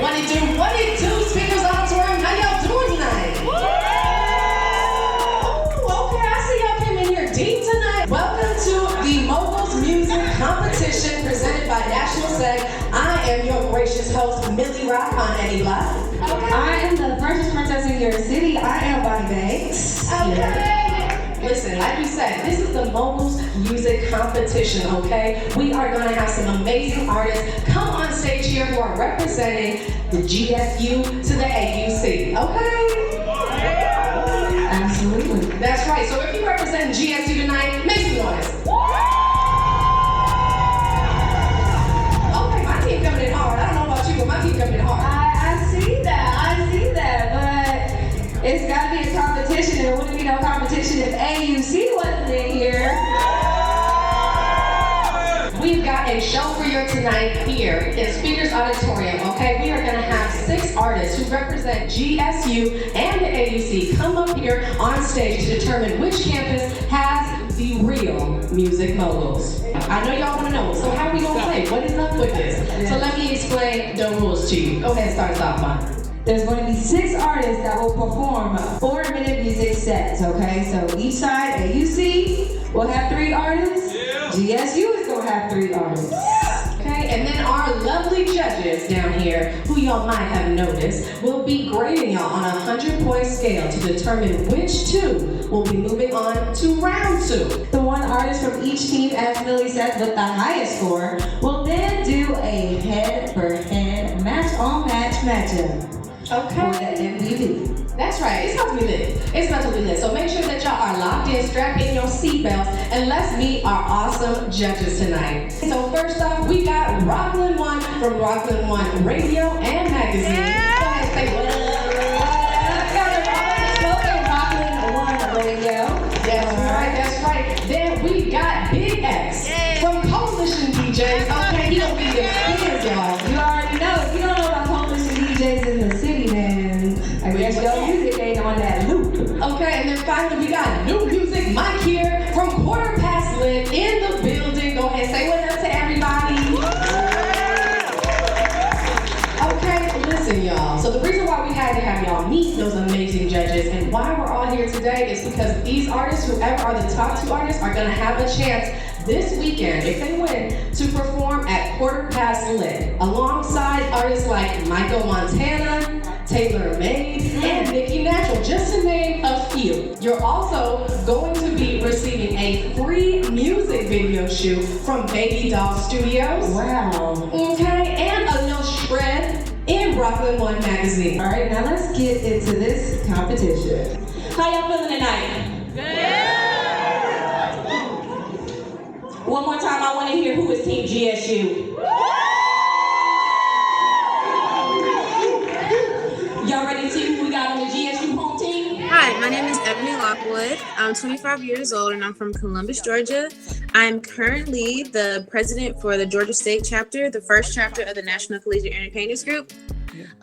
What it do, Speakers Auditorium? How y'all doing tonight? Oh, okay, I see y'all came in here deep tonight. Welcome to the Moguls Music Competition presented by National Seg. I am your gracious host, Millie Rock on Eddie Live. Okay. I am the Precious Princess of your city. I am Bonnie Banks. Okay. Yeah. Listen, like we said, this is the Moguls Music Competition, okay? We are gonna have some amazing artists come on stage here who are representing the GSU to the AUC, okay? Absolutely. That's right, so if you represent GSU tonight, make some noise. Okay, my team coming in hard. I don't know about you, but my team coming in hard. I see that, but it's gotta be a competition. There wouldn't be no competition if AUC wasn't in here. We've got a show for you tonight here in Speakers Auditorium, okay? We are gonna have 6 artists who represent GSU and the AUC come up here on stage to determine which campus has the real music moguls. I know y'all wanna know, so how are we gonna play? What is up with this? So let me explain the rules to you. Go ahead and start us off, Mom. There's going to be 6 artists that will perform 4-minute music sets, okay? So each side, AUC will have 3 artists. GSU is going to have 3 artists. Okay, and then our lovely judges down here, who y'all might have noticed, will be grading y'all on a 100-point scale to determine which 2 will be moving on to round 2. The one artist from each team, as Millie said, with the highest score, will then do a head-for-head, match-on-match matchup. Okay. For the MVP. That's right. It's about to be lit. It's about to be lit. So make sure that y'all are locked in, strap in your seatbelts, and let's meet our awesome judges tonight. So first off, we got Rockland One from Rockland One Radio and Magazine. Yeah. Go ahead, say what Rockland One Radio. That's right. Then we got Big X from Coalition DJs. Okay, he don't be there. He is, y'all. You already know. If you don't know about Coalition DJs in the city, then I guess your music ain't on that loop. Okay, and then finally we got New Music Mike here from Quarter Past Lit in the building. Go ahead, say what up to everybody. Okay, listen y'all. So the reason why we had to have y'all meet those amazing judges and why we're all here today is because these artists, whoever are the top 2 artists, are gonna have a chance this weekend, if they win, to perform at Quarter Past Lit alongside artists like Michael Montana, Taylor Made, and Nicki Natural, just to name a few. You're also going to be receiving a free music video shoot from Baby Doll Studios. Wow. Okay, and a little shred in Rockland One Magazine. All right, now let's get into this competition. How y'all feeling tonight? Yeah. One more time, I want to hear who is Team GSU. Y'all ready to see who we got on the GSU home team? Hi, my name is Ebony Lockwood. I'm 25 years old and I'm from Columbus, Georgia. I'm currently the president for the Georgia State chapter, the first chapter of the National Collegiate Entertainers Group.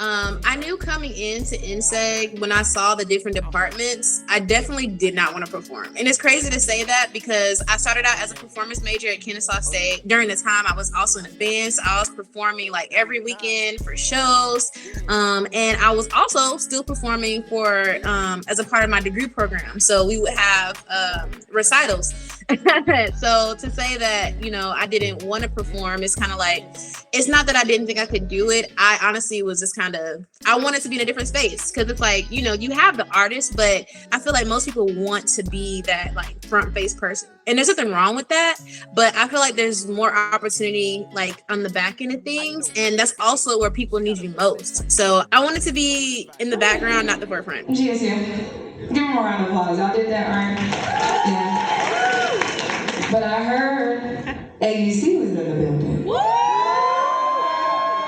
I knew coming into NSEG, when I saw the different departments, I definitely did not want to perform. And it's crazy to say that because I started out as a performance major at Kennesaw State. During the time, I was also in a band, so I was performing like every weekend for shows. And I was also still performing for as a part of my degree program. So we would have recitals. So to say that, you know, I didn't want to perform, it's kind of like, it's not that I didn't think I could do it. I honestly was just kind of, I wanted to be in a different space because it's like, you know, you have the artist, but I feel like most people want to be that like front face person. And there's nothing wrong with that, but I feel like there's more opportunity like on the back end of things. And that's also where people need you most. So I wanted to be in the background, not the forefront. GSU. Give them a round of applause. Y'all did that right? Yeah. But I heard AUC was in the building.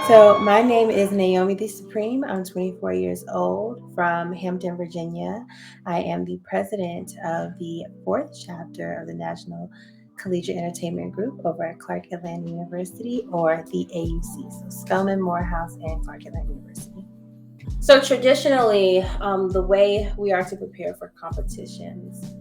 So my name is Naomi the Supreme. I'm 24 years old from Hampton, Virginia. I am the president of the 4th chapter of the National Collegiate Entertainment Group over at Clark Atlanta University, or the AUC. So Spelman, Morehouse, and Clark Atlanta University. So traditionally, the way we are to prepare for competitions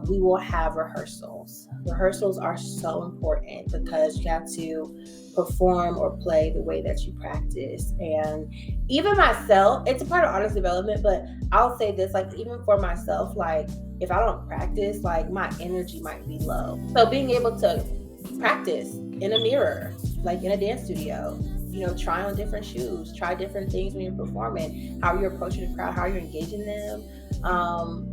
we will have rehearsals. Rehearsals are so important because you have to perform or play the way that you practice. And even myself, it's a part of artist development, but I'll say this, like, even for myself, like, if I don't practice, like, my energy might be low. So being able to practice in a mirror, like in a dance studio, try on different shoes, try different things when you're performing, how you're approaching the crowd, how you're engaging them.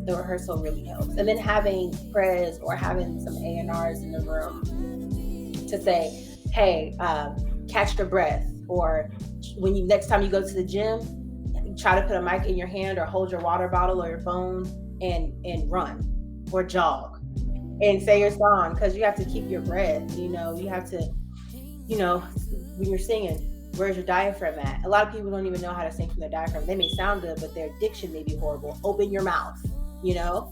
The rehearsal really helps. And then having prez or having some A&Rs in the room to say, hey, catch your breath. Or when next time you go to the gym, try to put a mic in your hand or hold your water bottle or your phone and run or jog and say your song, because you have to keep your breath. You have to, when you're singing, where's your diaphragm at? A lot of people don't even know how to sing from their diaphragm. They may sound good, but their diction may be horrible. Open your mouth,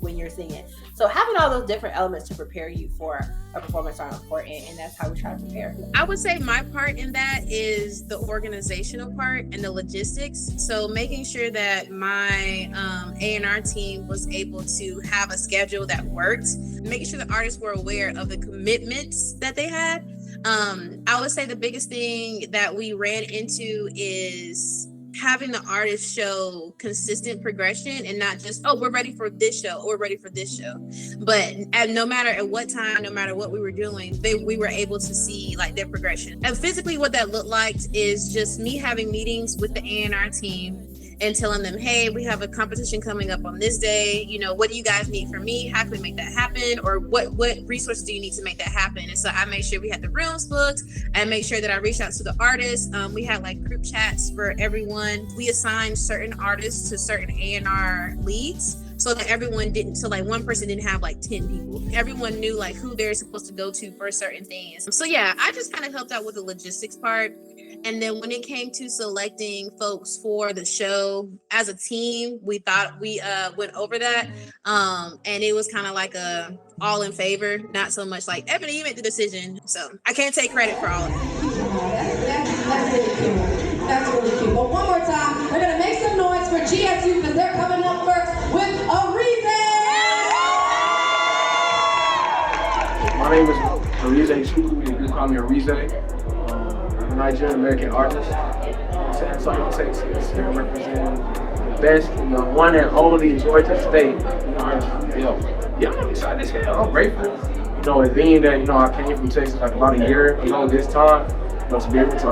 when you're singing. So having all those different elements to prepare you for a performance are important, and that's how we try to prepare. I would say my part in that is the organizational part and the logistics. So making sure that my A&R team was able to have a schedule that worked, making sure the artists were aware of the commitments that they had. I would say the biggest thing that we ran into is having the artists show consistent progression and not just, oh, we're ready for this show or we're ready for this show. But no matter at what time, no matter what we were doing, we were able to see like their progression. And physically what that looked like is just me having meetings with the A&R team and telling them, hey, we have a competition coming up on this day. What do you guys need from me? How can we make that happen? Or what resources do you need to make that happen? And so I made sure we had the rooms booked. I made sure that I reached out to the artists. We had like group chats for everyone. We assigned certain artists to certain A&R leads, so that everyone didn't, so like one person didn't have like 10 people. Everyone knew like who they're supposed to go to for certain things. So yeah, I just kind of helped out with the logistics part. And then when it came to selecting folks for the show as a team, we thought we went over that. And it was kind of like a all in favor, not so much like, Ebony, you made the decision. So I can't take credit for all of it. That's really cool. That's really cool. But one more time, we're going to make some noise for GSU because they're coming up first with Arize. My name is Arize Chukwu. You call me Arize. I'm a Nigerian American artist. San Antonio, Texas. Here representing the best, one and only Georgia State. I'm excited as hell. I'm grateful. It being that, I came from Texas like about a year ago this time. To be able to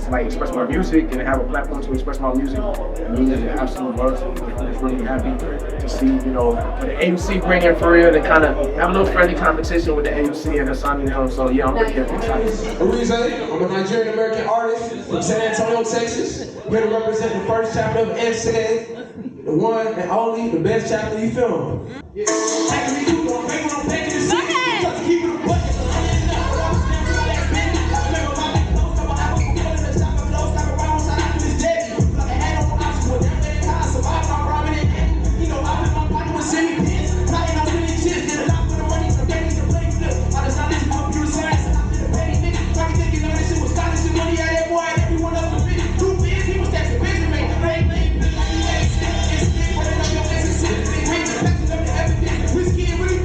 like express my music and have a platform to express my music, it means an absolute love. I'm just really happy to see, the AUC bring in for real and kind of have a little friendly competition with the AUC and assigning them. So yeah, I'm really excited. Arize, I'm a Nigerian American artist from San Antonio, Texas. Here to represent the first chapter of NSAID, the one and only, the best chapter you film. Whiskey and really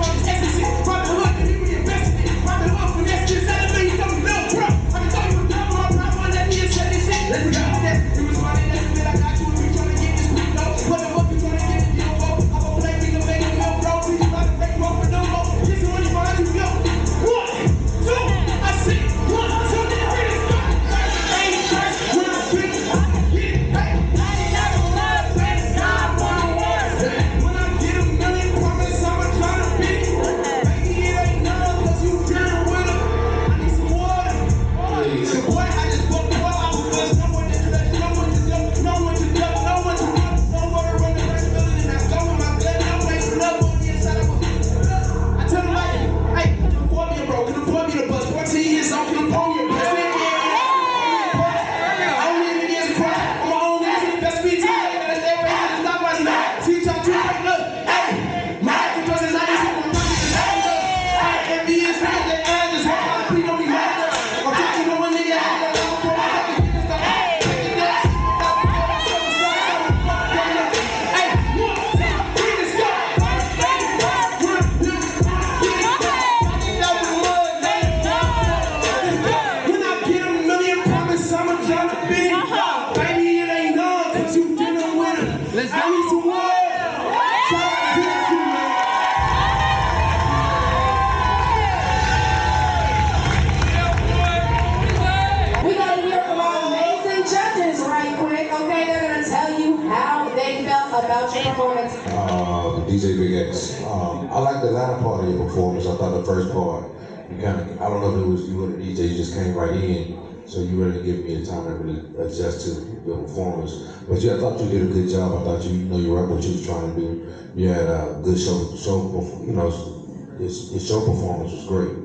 part of your performance. I thought the first part, you kind of, I don't know if it was you or the DJ, you just came right in, so you really give me a time to really adjust to your performance. But yeah, I thought you did a good job. I thought you were right what you was trying to do. You had a good show, you know, your show performance was great.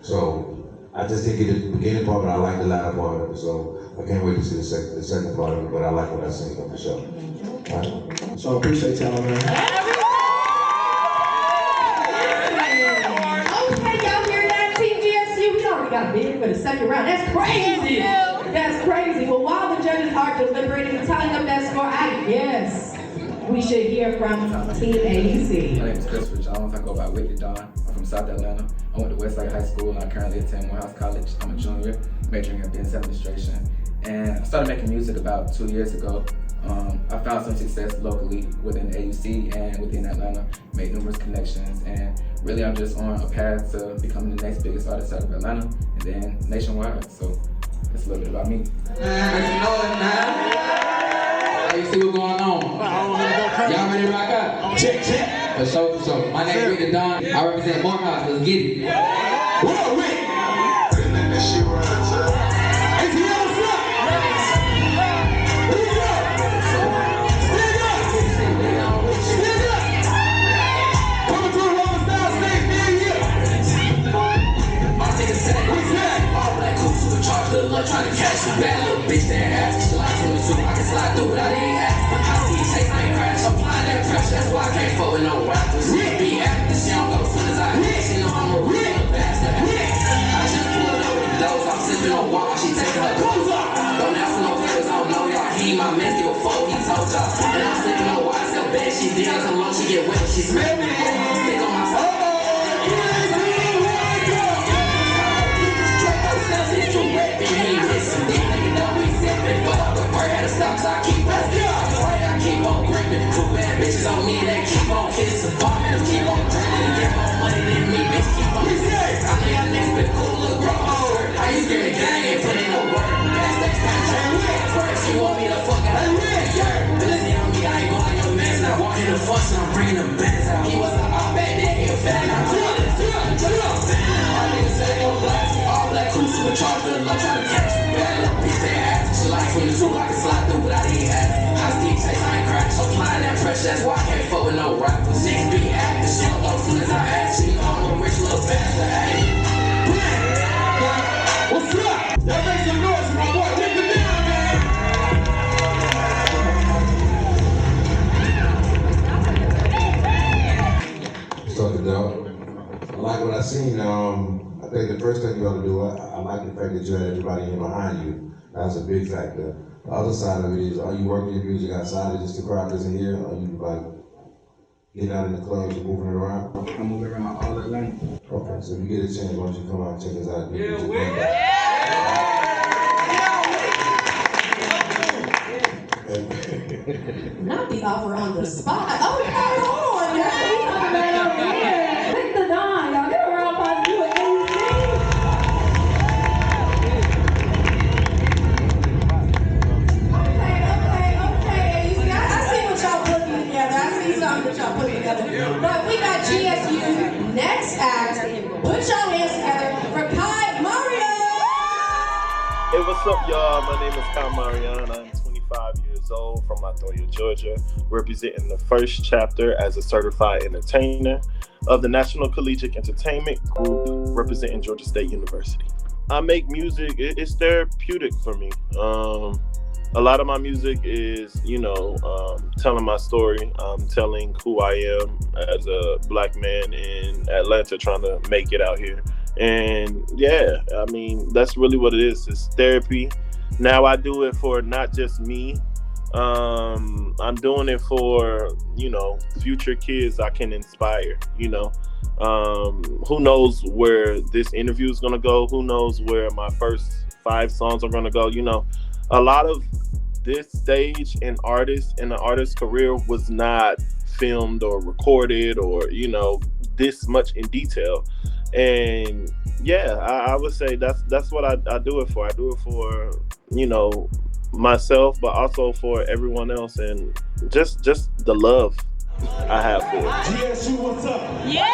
So I just didn't get the beginning part, but I like the latter part of it. So I can't wait to see the second part of it, but I like what I seen on the show. All right. So I appreciate y'all, man. Okay, y'all hear that, Team GSU? We already got bid for the second round. That's crazy. That's crazy. Well, while the judges are deliberating and tallying up that score, I guess we should hear from Team AUC. My name is Christopher Jones. I go by Wicked Don. I'm from South Atlanta. I went to Westside High School and I currently attend Morehouse College. I'm a junior, majoring in business administration. And I started making music about 2 years ago. I found some success locally within AUC and within Atlanta, made numerous connections, and really I'm just on a path to becoming the next biggest artist out of Atlanta and then nationwide. So that's a little bit about me. You see what's going on? Y'all ready to rock out? Check. For sure. My name is Wicked Don. I represent Morehouse. Let's get it. What up, Rick? Trying to catch me, bad little bitch that ass. She like 22, I can slide through without any ass. I see chase, I ain't crash. I'm applying that pressure, that's why I can't fuck with no rappers. She be acting, she don't go as soon as I hit. She know I'm a real bastard. I just pulled over the doors, I'm sipping on water, she taking her clothes off. Don't ask for no favors, I don't know y'all. He ain't my man, give a fuck, he told y'all. And I'm sipping on water, so bad she did. Cologne, she get wet, she smell me. Stick on my side. Bitches on me, they keep on kissing, partners keep on drinking, and get more money than me, bitch keep on kissing. I know y'all niggas been cool, look bro, I used to get a gang, ain't put in no work. Backstage time, first you want me to fuck out of Billy on me, I ain't going like your mans, and I walk in the function, I'm bringing them bands out. He was an op back then, he a fan, I'm all niggas say they gon' blast, all black cool, supercharged with a love, trying to catch me. Bad little bitch, they ass, she like 22, I can slide through without any ass. I ain't crack, so applying that pressure, that's why I can't fuck with no rappers. Niggas be acting, she don't go as soon as I ask. She know I'm a rich little bastard, ayy. What's up? Y'all make some noise for my boy Wicked Don, man. Talking dog. I like what I seen. I think the first thing you ought to do, I like the fact that you had everybody in behind you. That's a big factor. The other side of it is, are you working your music outside of just the crowd that's in here? Are you like getting out in the clubs and moving it around? I move around all Atlanta. Okay, so if you get a chance, why don't you come out and check us out? Not the offer on the spot. Oh, hold on, yeah. Pick the Don, y'all. Get around about to do an AUC. Okay. You see, I see what y'all putting together. I see something that y'all putting together. But we got GSU next act. Put y'all hands together for Kai Mario. Hey, what's up, y'all? My name is Kai Marion. I'm 25 years old from Latoya, Georgia, representing the first chapter as a certified entertainer of the National Collegiate Entertainment Group, representing Georgia State University. I make music, it's therapeutic for me. A lot of my music is, telling my story. I'm telling who I am as a black man in Atlanta trying to make it out here. And yeah, I mean, that's really what it is. It's therapy. Now I do it for not just me. I'm doing it for, future kids I can inspire, Who knows where this interview is going to go? Who knows where my first 5 songs are going to go? A lot of this stage and artist in an artist's career was not filmed or recorded or, this much in detail. And yeah, I would say that's what I do it for. I do it for, myself, but also for everyone else, and just the love I have for it. GSU, what's up? Yeah!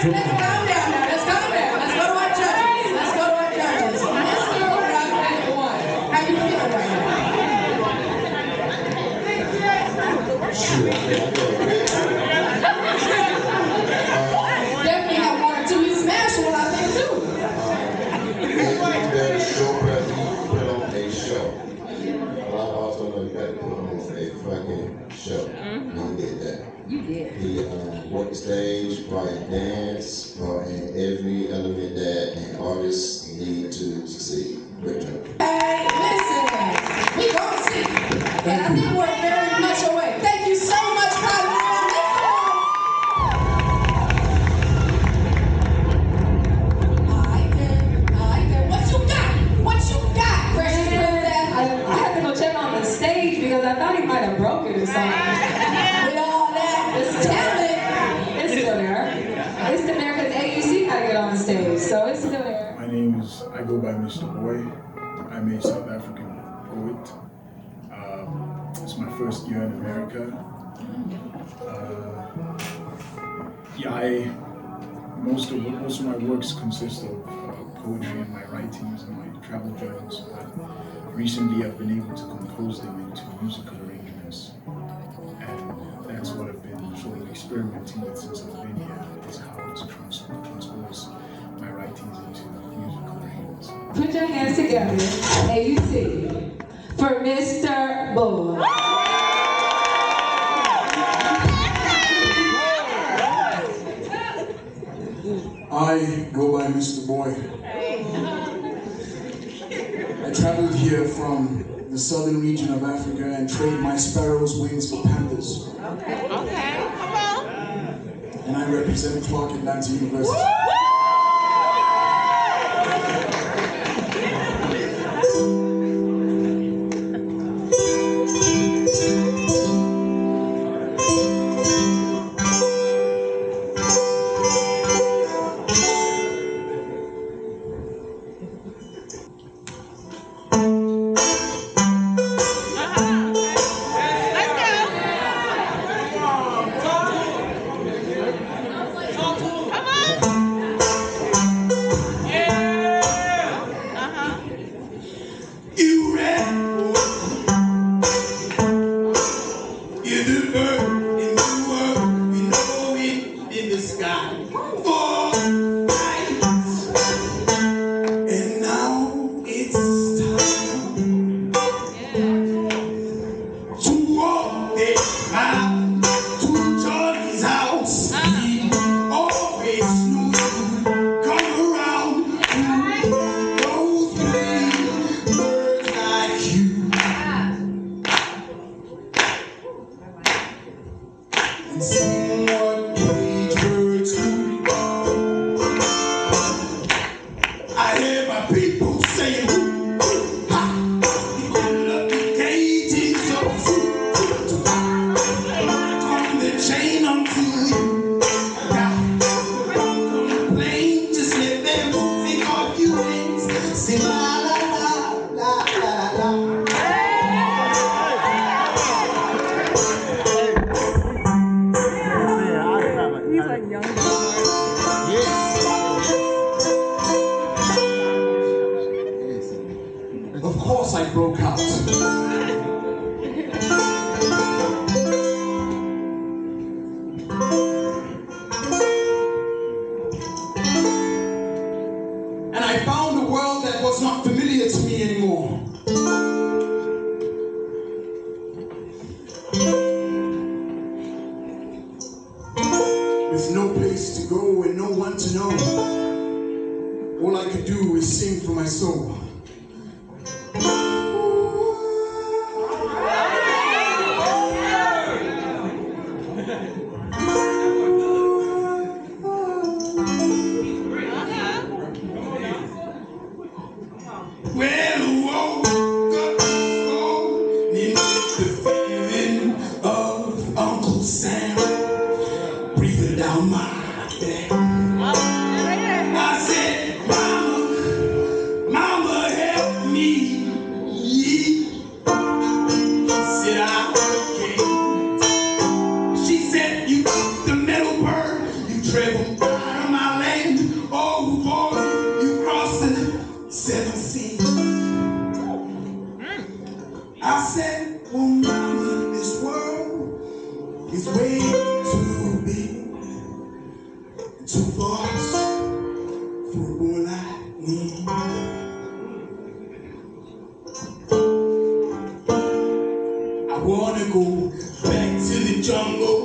calm down now. Let's calm down. Let's go to our judges. Let's go to our judges. Mr. Rocket one. How you feeling right now? Definitely have one or two. You smashed one, I think, too. That show press, you put on a show. I also know you got to put on a fucking show. You did that. You did. He worked the stage, probably dance, in every element that an artist need to succeed. Great job. Hey, listen, we gonna see. And I think we're very much away. Thank you so much, Kylie. I had to go check on the stage because I thought he might have broke it or something. With all that, It's talent. It's still there. It's still there because AUC had to get on the stage, so it's still there. My name is, I go by Mr. Boy. I'm a South African poet. It's my first year in America. Most of my works consist of poetry and my writings and my travel journals, but recently I've been able to compose them into musical arrangements, and that's what I've been sort of experimenting with since I've been here, is how to transpose my writings into musical arrangements. Put your hands together, AUC, for Mr. Boy. I go by Mr. Boy. I traveled here from the southern region of Africa and traded my sparrow's wings for panthers. Okay, come on. And I represent Clark Atlanta University. Of course I broke out. And I found a world that was not familiar to me anymore. With no place to go and no one to know, all I could do is sing for my soul. She said, you the metal bird, you travel out of my too big, too fast for a boy like me. I wanna go back to the jungle.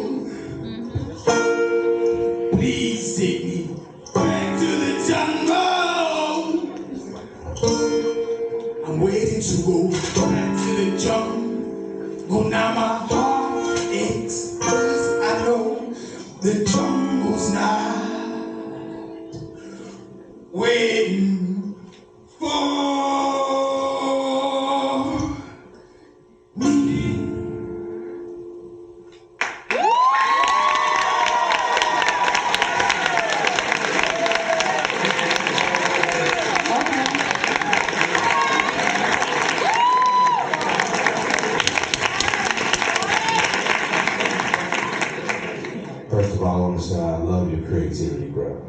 Please take me back to the jungle. I'm waiting to go back to the jungle. Now my heart aches, 'cause I know the jungle's not waiting for me. First of all, I want to say I love your creativity, bro.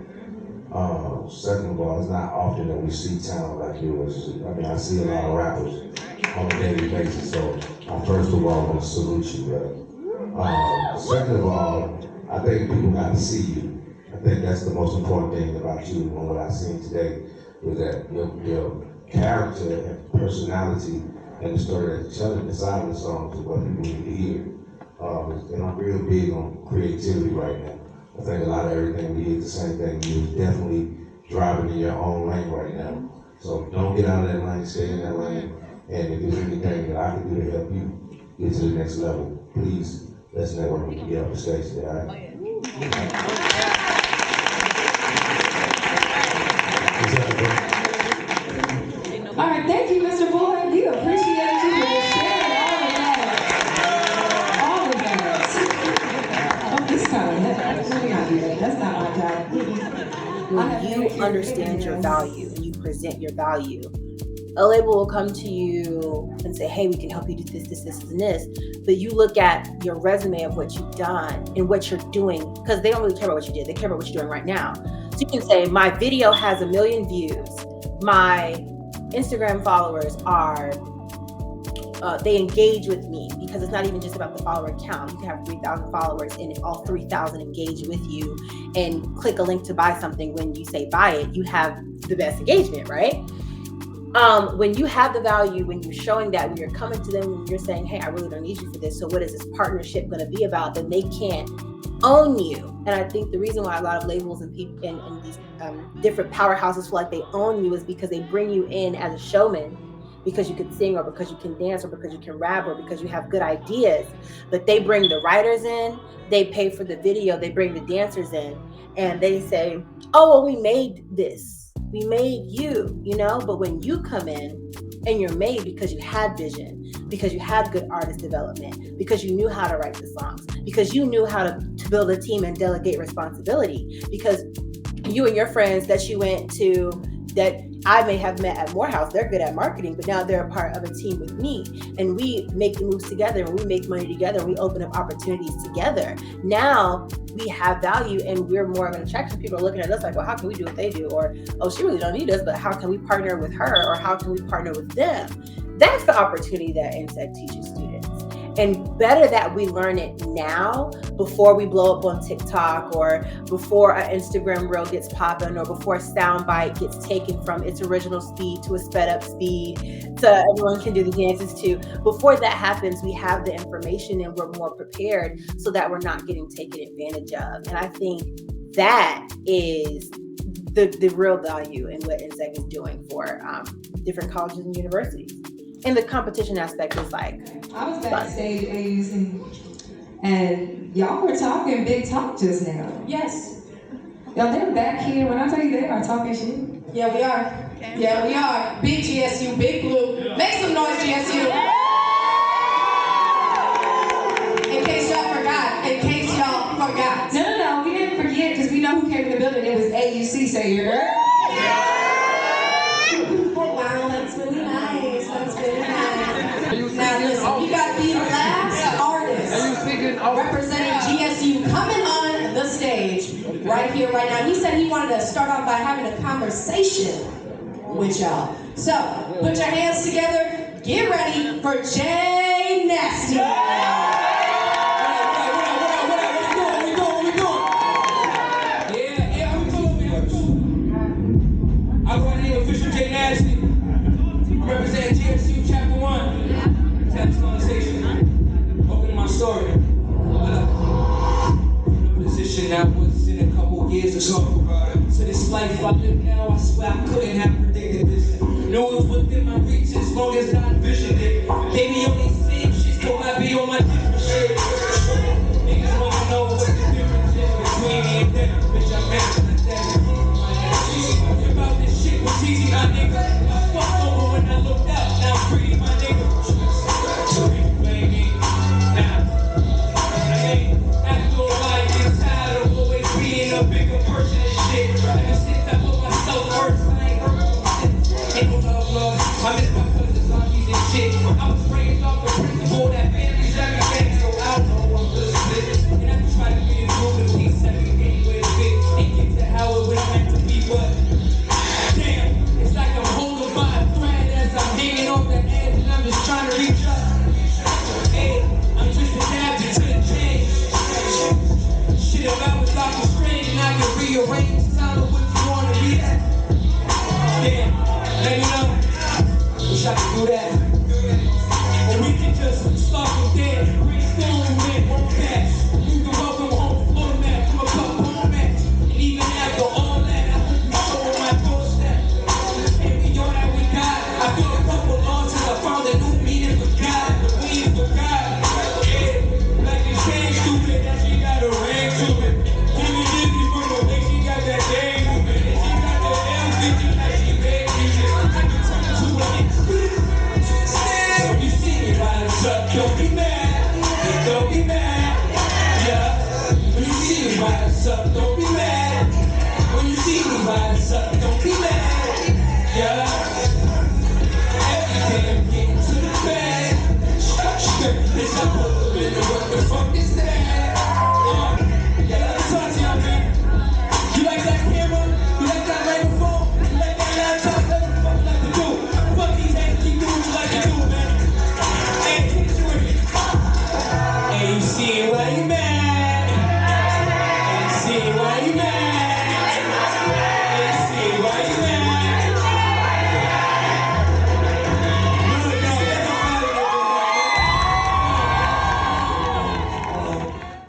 Second of all, it's not often that we see talent like yours. I mean, I see a lot of rappers on a daily basis, so I first of all want to salute you, bro. Second of all, I think people got to see you. I think that's the most important thing about you and what I've seen today was that your character and personality and the story that you're telling inside of the songs is what people need to hear. And I'm real big on creativity right now. I think a lot of everything we do is the same thing. You're definitely driving in your own lane right now. So don't get out of that lane, stay in that lane. And if there's anything that I can do to help you get to the next level, please, let's network. We can get up the stage today, all right? All right, thank you, Mr. Boyd. We appreciate you for sharing all of that. Oh, this kind of let me not do that. That's not my job. When you understand your value and you present your value, a label will come to you and say, hey, we can help you do this, and this. But you look at your resume of what you've done and what you're doing, because they don't really care about what you did. They care about what you're doing right now. So you can say, my video has 1 million views. My Instagram followers are, they engage with me, because it's not even just about the follower count. You can have 3,000 followers and if all 3,000 engage with you and click a link to buy something, when you say buy it, you have the best engagement, right? When you have the value, when you're showing that, when you're coming to them, when you're saying, hey, I really don't need you for this, so what is this partnership going to be about? Then they can't own you. And I think the reason why a lot of labels and people and these different powerhouses feel like they own you is because they bring you in as a showman, because you can sing, or because you can dance, or because you can rap, or because you have good ideas. But they bring the writers in, they pay for the video, they bring the dancers in, and they say, oh, well, we made this. We made you, you know? But when you come in and you're made because you had vision, because you had good artist development, because you knew how to write the songs, because you knew how to build a team and delegate responsibility, because you and your friends that you went to, that I may have met at Morehouse, they're good at marketing, but now they're a part of a team with me. And we make the moves together, and we make money together, and we open up opportunities together. Now we have value, and we're more of an attraction. People are looking at us like, well, how can we do what they do? Or, oh, she really don't need us, but how can we partner with her? Or how can we partner with them? That's the opportunity that NSEG teaches students. And better that we learn it now, before we blow up on TikTok, or before an Instagram reel gets popping, or before a soundbite gets taken from its original speed to a sped up speed, so everyone can do the dances too. Before that happens, we have the information and we're more prepared, so that we're not getting taken advantage of. And I think that is the real value in what NSEG is doing for different colleges and universities. And the competition aspect is like, I was backstage at AUC, and y'all were talking big talk just now. Yes. Y'all, they're back here. When I tell you they are talking shit. Yeah, we are. Yeah, we are. Big GSU, Big Blue. Make some noise, GSU. In case y'all forgot. No, we didn't forget, because we know who came in the building. It was AUC, say you heard? Oh, wow, that's really nice. That's really nice. Now listen, we got the last artist representing GSU coming on the stage right here, right now. He said he wanted to start off by having a conversation with y'all. So, put your hands together, get ready for Jay Nasty. What up? than I was in a couple years ago. To this life I live now, I swear I couldn't have predicted this. No, it was within my reach as long as I envisioned it. Maybe on these same shit, still might be on my different shit. Niggas wanna know what the difference is between me and them. Bitch, I'm mad at them. About this shit was easy, my nigga. I fucked over when I looked out, now I'm free, my nigga. So you blame me? Nah. I mean, after a while you get tired of always being a bigger person and shit. Ever since I put myself first, I ain't heard from since. Ain't no love lost. I miss my cousins, aunties and shit. I was raised off the principle that family's everything, so I don't know I'm good split. And I try to be a group of peace every day with a bit. And get to how it was meant to be, but damn, it's like I'm holding by a thread as I'm hanging off the edge and I'm just trying to reach up. Hey, I'm just adapting to the change. Shit about was Dr. Strange and I can rearrange. Tell me what you wanna be at. Yeah, let me know. Wish I could do that. Or we can just start from there. Brainstorm with one match. You can welcome home format from a couple home match. And even after all that, I hope you show on my doorstep. And beyond that we got, I feel a couple losses. I found a new meaning for God. We ain't for God. Yeah, like this change stupid, that she got a ring to it. Give me Disney from the way she got that day moving. And she got that damn bitch like she made music. I can turn to a hit. So you see me rise up, don't be mad. Don't be mad. Yeah. When you see me rise up, don't be mad. When you see me rise up, don't be mad. Yeah. Every day I'm getting to the bag. Bitch, I put up in the what the fuck is that? Yeah, let me talk to y'all, man. You like that camera? You like that microphone? You like that laptop? That's what the fuck you like to do. Fuck these haters, keep doing what you like to do, man. Hey, hit it with me. Hey, you see why you mad? Hey, you see why you mad? Hey, you see why you mad? No, that's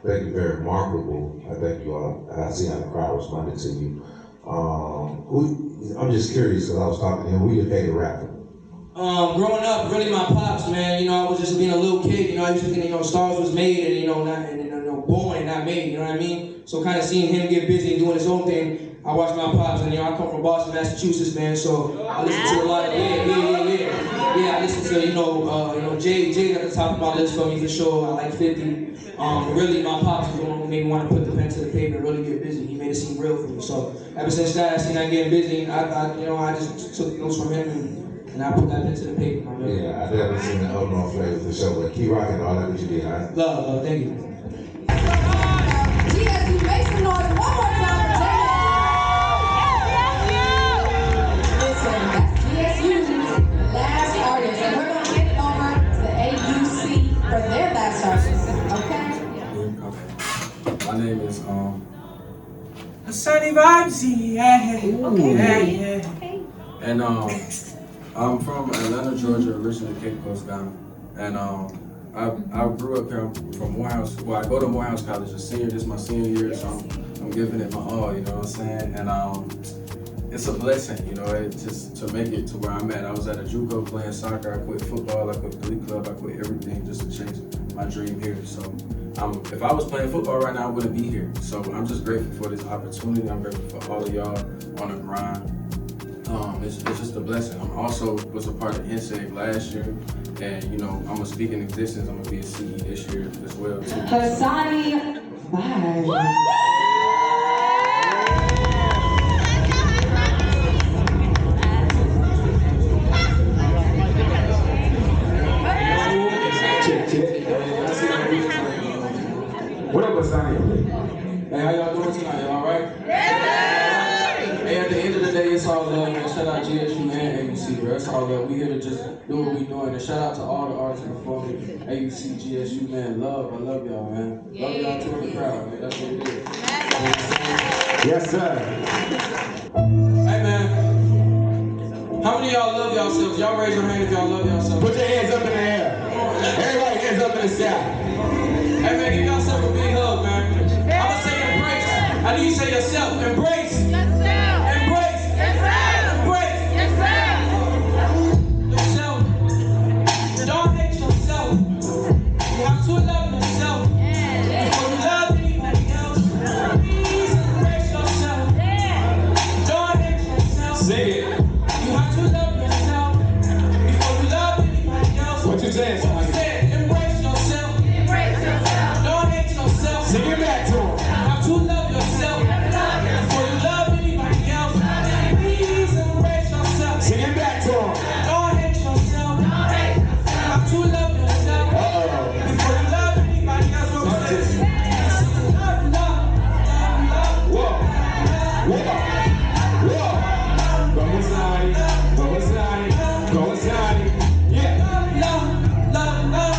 Thank you, very remarkable. I thank you all. I see how the crowd responded to you. I'm just curious because I was talking to him. Who your favorite rapper? Growing up, really my pops, man. You know, I was just being a little kid. You know, I used to think, stars was made and, born and not made. You know what I mean? So kind of seeing him get busy and doing his own thing, I watched my pops, and I come from Boston, Massachusetts, man. So I listen to a lot of I listen to Jay's at the top of my list for me for sure. I like 50. Really, my pops was the one who made me want to put the pen to the paper and really get busy. He made it seem real for me. So ever since that, I seen that getting busy. I just took notes from him and I put that pen to the paper. My man. Yeah, I definitely seen the Up North flavor for sure. But keep rocking, all that what you did, all right? Love, thank you. GSU, make some noise one more time for Jay. Listen, that's GSU's last artist, and we're gonna hand it over to AUC for their last artist. Okay? My name is Sunny Vibes, yeah. And I'm from Atlanta, Georgia, originally Cape Coast, Ghana. And I grew up here. I'm from Morehouse. Well, I go to Morehouse College a senior. This is my senior year, so I'm giving it my all, you know what I'm saying? And it's a blessing, just to make it to where I'm at. I was at a JUCO playing soccer. I quit football, I quit Glee Club, I quit everything just to chase my dream here. So if I was playing football right now, I wouldn't be here. So I'm just grateful for this opportunity. I'm grateful for all of y'all on the grind. It's just a blessing. I also was a part of NSAVE last year, and I'm gonna speak in existence. I'm gonna be a CE this year as well too. Hassani Vibes. What up, Hassani? Hey, how y'all doing tonight? Y'all alright? Hey, at the end of the day, it's all love, man. Shout out GSU and AUC, bro. It's all love. We here to just do what we doing. And shout out to all the artists performing. AUC, GSU, man. Love. I love y'all, man. Love y'all too in the crowd, man. That's what it is. Yes, sir. Hey, man. How many of y'all love yourselves? Y'all raise your hand if y'all love yourselves. Put your hands up in the air. Everybody hands up in the sky. Hey, man, give yourself a big hug, man. I'm going to say the grace. yourself. Embrace yourself. Embrace yourself. Embrace yourself. Don't hate yourself. You have to love yourself. Before you love anybody else, please embrace yourself. Don't hate yourself. Say it. You have to love yourself before you love anybody else. What you saying, son? Embrace yourself. Embrace yourself. Don't hate yourself. Sing it back to him. You have to love yourself before you love anybody else. Please embrace yourself. Sing it back to him. Don't hate yourself. You have to love yourself before you love anybody else. What was this? Love, love, love, love. Whoa. Whoa. Whoa. Go inside. Go inside. Go inside. Yeah. Love, love, love, love.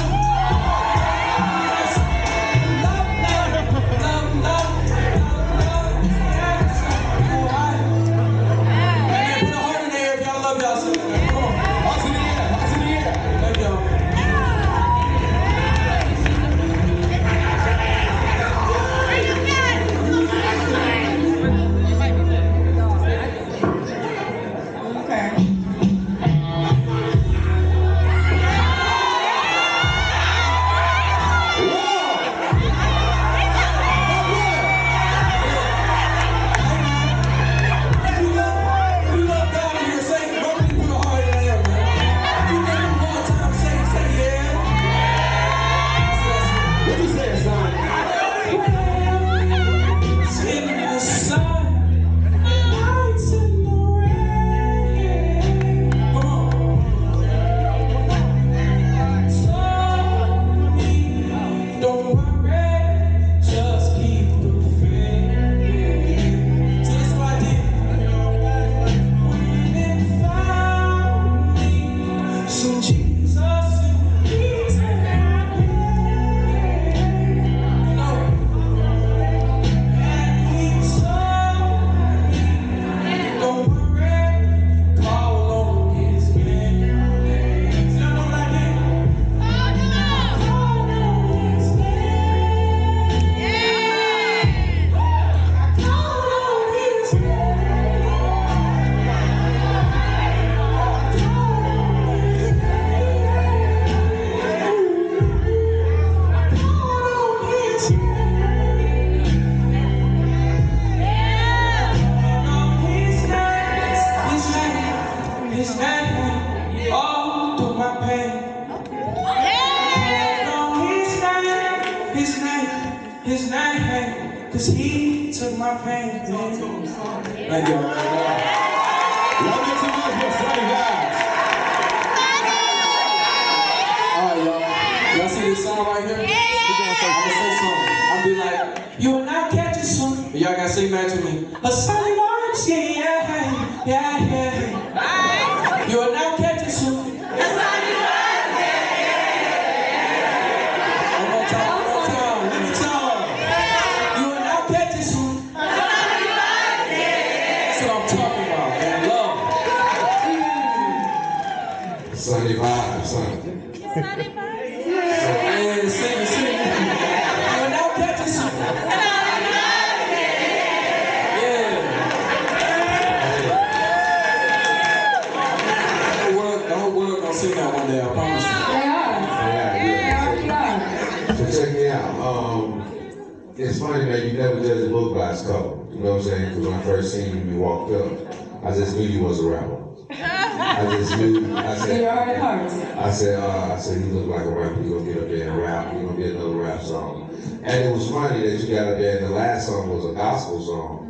His name, cause he took my pain. Thank you. Y'all make some noise for Sonny Vibes. Alright, y'all. Y'all see this song right here? I'm gonna say something. I'll be like, you will not catch it soon. Y'all gotta sing back to me. A Sonny Vibes, yeah, yeah, yeah. You will not catch it soon. Sonny Vibes, son. Sonny Vibes? Yeah, sing it. You'll now catch it soon. The whole world gonna sing that one day, I promise you. So check me out. It's funny that you never judge a book by its cover. You know what I'm saying? Because when I first seen you, you walked up, I just knew you was a rapper. I just knew. I said, you look like a rapper. You gonna get up there and rap. You gonna get another rap song. And it was funny that you got up there, and the last song was a gospel song.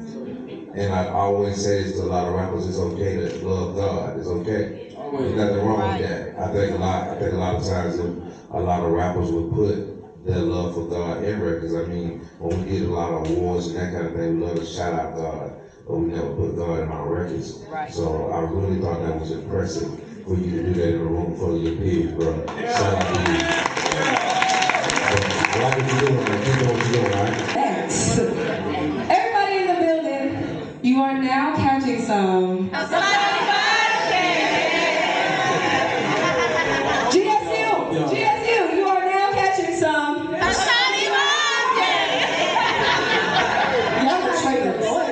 And I always say to a lot of rappers, it's okay to love God. It's okay. There's nothing wrong with that. I think a lot of times a lot of rappers would put their love for God in records. I mean, when we get a lot of awards and that kind of thing, we love to shout out God, but we never put God in our records. Right. So I really thought that was impressive for you to do that in a room full of your peers, bro. Shout out to you. What are you doing, man? Keep doing what you're doing, all right? Thanks. Everybody in the building, you are now catching some. GSU, you are now catching some. Y'all are traitors.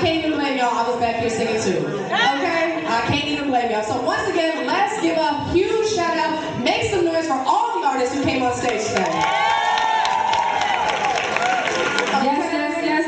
can't even blame y'all. I was back here singing too. Okay? I can't even blame y'all. So once again, let's give a huge shout out. Make some noise for all the artists who came on stage today. Yes.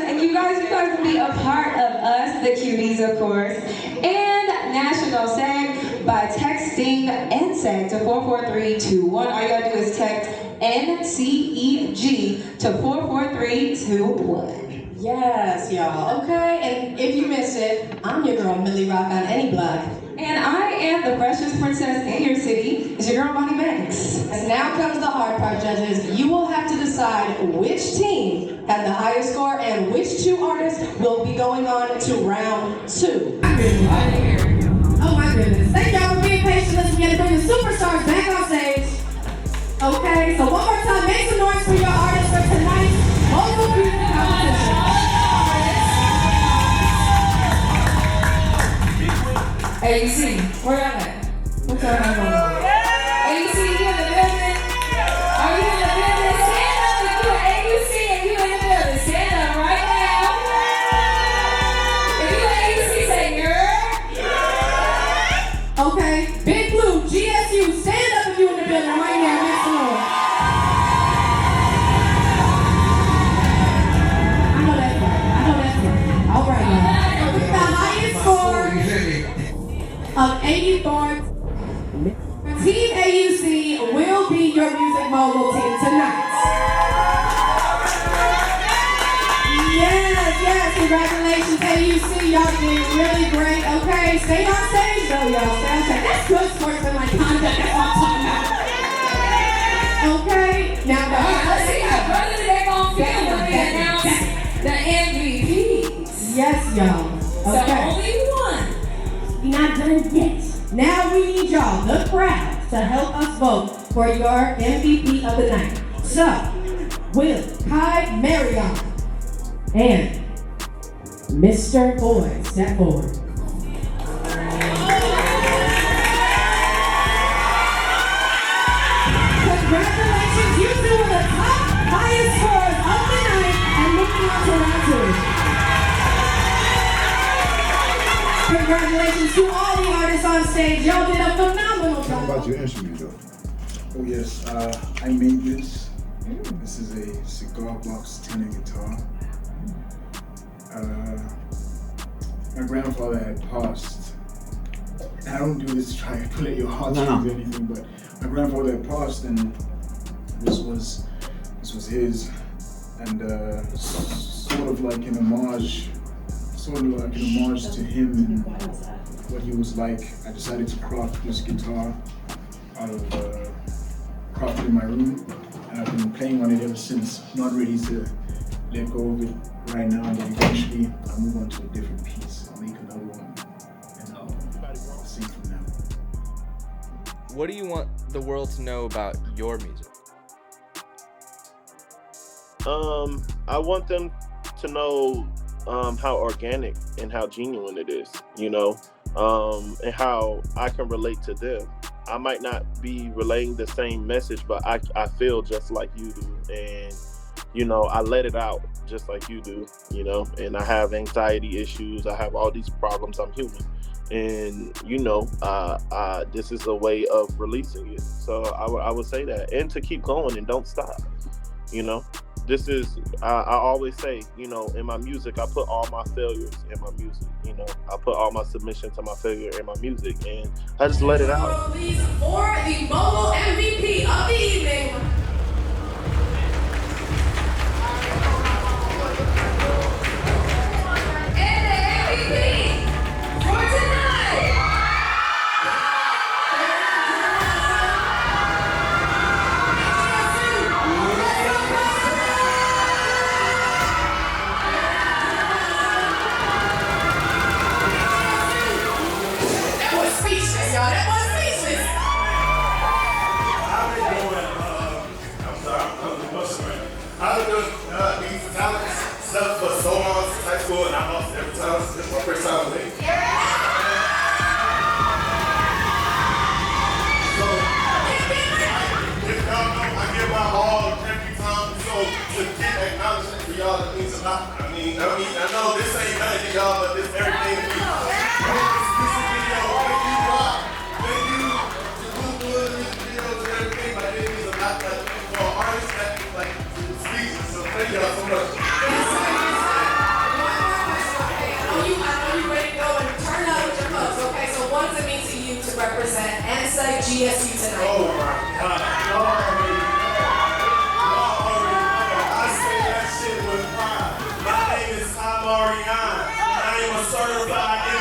And you guys can be a part of us, the Cuties, of course, and National SAG by texting NSAG to 44321. All you gotta do is text NCEG to 44321. Yes, y'all. Okay, and if you missed it, I'm your girl Millie Rock on any block. And I am the freshest princess in your city. It's your girl Bonnie Banks. And now comes the hard part, judges. You will have to decide which team had the highest score and which two artists will be going on to round 2. Oh my goodness. Thank y'all for being patient. Let's begin to bring the superstars back on stage. Okay, so one more time, make some noise for your artists for tonight's Mogul Music Competition. AUC, where y'all at? What's going on? AUC, you in the building? Are you in the building? Stand up if you're AUC and you in the building. Stand up right now. If you're AUC, say yeah. Okay, Big Blue, GSU, stand up if you're in the building right now. Make some noise. I know that's right. All right, y'all. With the highest score of 84, Team AUC will be your music mogul team tonight. Yes, congratulations AUC, y'all did really great. Okay, stay on stage though, y'all, stay on stage. That's good sportsmanlike conduct, that's what I'm talking about. Okay, now the let's see how brother they're gonna feel when we announce the MVPs. Yes, y'all. Okay. So only one. We're not done yet. Now we need y'all, the crowd, to help us vote for your MVP of the night. So, will Kai Marion and Mr. Boyd step forward? Congratulations, you two are the top highest scores of the night and moving on to round 2. Congratulations to all the artists on stage. Y'all did a phenomenal job. How about your instrument, though? Oh yes, I made this. This is a cigar box tenor guitar. My grandfather had passed. And I don't do this to try and play your heartstrings or anything, but my grandfather had passed, and this was his, and sort of like an homage to him and what he was like. I decided to craft this guitar out of craft in my room, and I've been playing on it ever since. Not ready to let go of it right now, but eventually I'll move on to a different piece. I'll make another one, and I'll sing from now. What do you want the world to know about your music? I want them to know how organic and how genuine it is, you know, and how I can relate to them. I might not be relaying the same message, but I feel just like you do. And, you know, I let it out just like you do, you know, and I have anxiety issues. I have all these problems. I'm human. And, you know, this is a way of releasing it. So I would say that. And to keep going and don't stop, you know. This is, I always say, you know, in my music, I put all my failures in my music, you know. I put all my submission to my failure in my music, and I just let it out. For the Mogul MVP of the evening. And the MVP for tonight. Speechless, y'all. That was speechless. I've been doing, these talents stuff for so long since high school, and I lost every time. This is my first time with it. So, if y'all know, I give my all every time. So, to get acknowledgement for y'all, that means a lot. I mean, I know this ain't nothing. y'all, but this everything to me. This video, thank you, Rock. Thank you to Google doing these videos and everything. Like, it means a lot, like, for an artist that, like, speaks. So thank y'all so much. I know you ready to go and turn up with your folks. Okay, so what does it mean to you to represent and say GSU tonight? Oh my God, y'all already know. I say that shit with pride. My name is Tom Marion. I am a certified